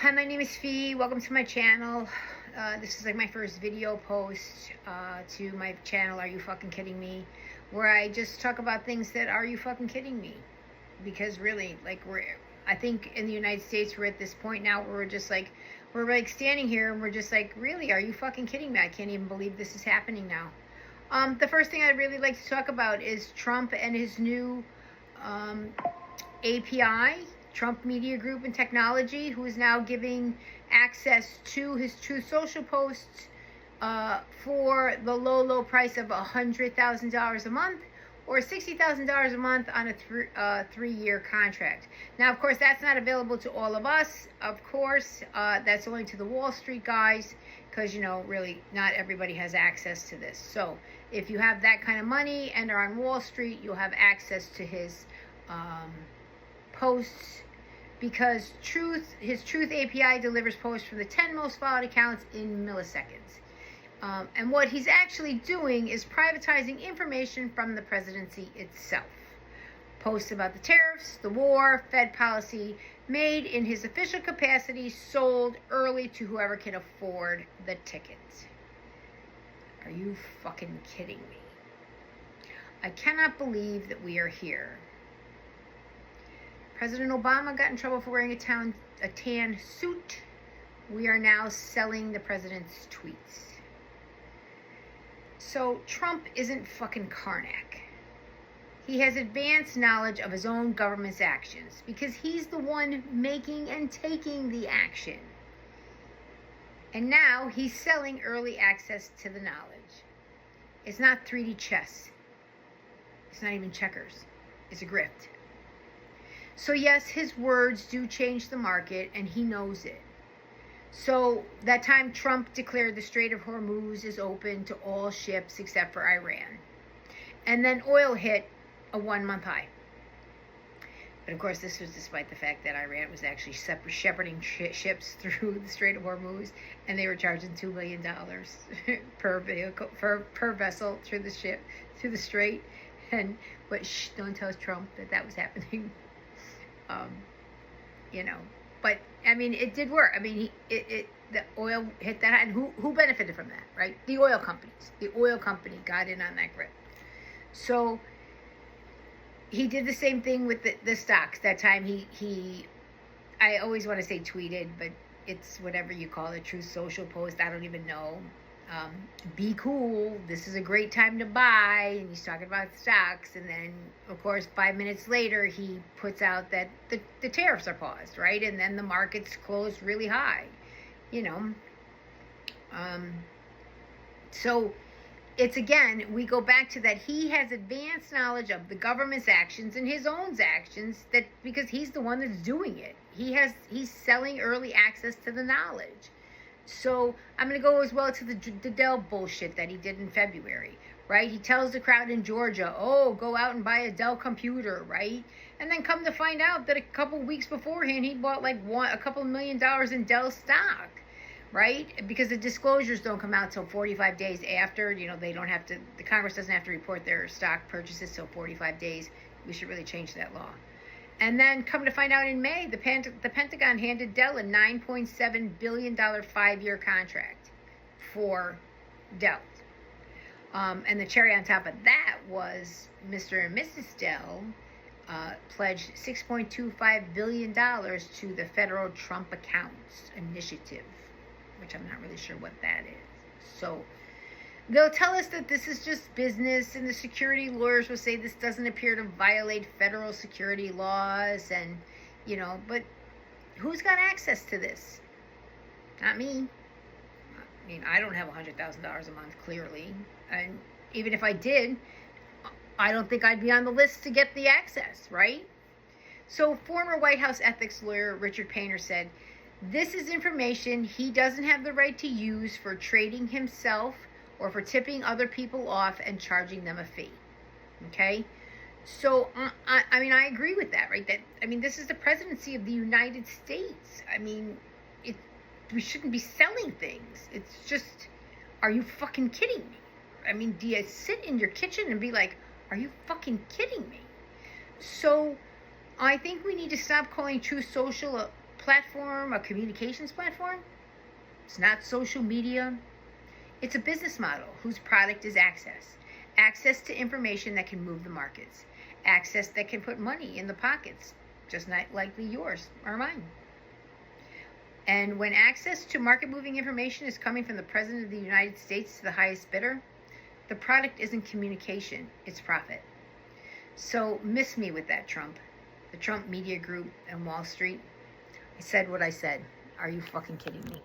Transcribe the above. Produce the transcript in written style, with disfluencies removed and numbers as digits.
Hi, my name is Fee. Welcome to my channel. This is like my first video post to my channel, Are You Fucking Kidding Me? Where I just talk about things that are you fucking kidding me? Because really, like, I think in the United States, we're at this point now where we're like standing here and we're just like, really, are you fucking kidding me? I can't even believe this is happening now. The first thing I'd really like to talk about is Trump and his new API, Trump Media Group and Technology, who is now giving access to his Truth Social posts for the low price of $100,000 a month or $60,000 a month on a three-year contract. Now, of course, that's not available to all of us. Of course, that's only to the Wall Street guys, because, you know, really not everybody has access to this. So if you have that kind of money and are on Wall Street, you'll have access to his posts, because his Truth API delivers posts from the 10 most followed accounts in milliseconds. And what he's actually doing is privatizing information from the presidency itself. Posts about the tariffs, the war, Fed policy, made in his official capacity, sold early to whoever can afford the tickets. Are you fucking kidding me? I cannot believe that we are here. President Obama got in trouble for wearing a tan suit. We are now selling the president's tweets. So Trump isn't fucking Karnak. He has advanced knowledge of his own government's actions because he's the one making and taking the action. And now he's selling early access to the knowledge. It's not 3D chess. It's not even checkers. It's a grift. So yes, his words do change the market, and he knows it. So that time Trump declared the Strait of Hormuz is open to all ships except for Iran. And then oil hit a 1-month high. But of course, this was despite the fact that Iran was actually shepherding ships through the Strait of Hormuz, and they were charging $2 million per vehicle, per vessel through the strait. And don't tell Trump that was happening. You know, but I mean, it did work. I mean, the oil hit that high, and who benefited from that, right? The oil companies. The oil company got in on that grip. So he did the same thing with the stocks. That time I always want to say tweeted, but it's whatever you call it, Truth Social post. I don't even know. Be cool. This is a great time to buy. And he's talking about stocks. And then, of course, 5 minutes later, he puts out that the tariffs are paused, right? And then the markets closed really high, you know. So it's, again, we go back to that he has advanced knowledge of the government's actions and his own actions, that because he's the one that's doing it. He's selling early access to the knowledge. So I'm going to go as well to the Dell bullshit that he did in February, right? He tells the crowd in Georgia, oh, go out and buy a Dell computer, right? And then come to find out that a couple weeks beforehand, he bought like a couple $1 million in Dell stock, right? Because the disclosures don't come out till 45 days after. You know, the Congress doesn't have to report their stock purchases till 45 days. We should really change that law. And then come to find out in May, the Pentagon handed Dell a $9.7 billion 5-year contract for Dell. And the cherry on top of that was Mr. and Mrs. Dell pledged $6.25 billion to the Federal Trump Accounts Initiative, which I'm not really sure what that is. So they'll tell us that this is just business, and the security lawyers will say this doesn't appear to violate federal security laws, and, you know, but who's got access to this? Not me. I mean, I don't have $100,000 a month, clearly. And even if I did, I don't think I'd be on the list to get the access, right? So former White House ethics lawyer Richard Painter said, this is information he doesn't have the right to use for trading himself or for tipping other people off and charging them a fee. Okay? So, I mean, I agree with that, right? This is the presidency of the United States. I mean, we shouldn't be selling things. It's just, are you fucking kidding me? I mean, do you sit in your kitchen and be like, are you fucking kidding me? So, I think we need to stop calling Truth Social a platform a communications platform? It's not social media. It's a business model whose product is access. Access to information that can move the markets. Access that can put money in the pockets, just not likely yours or mine. And when access to market-moving information is coming from the President of the United States to the highest bidder, the product isn't communication, it's profit. So miss me with that, Trump. The Trump Media Group and Wall Street. I said what I said. Are you fucking kidding me?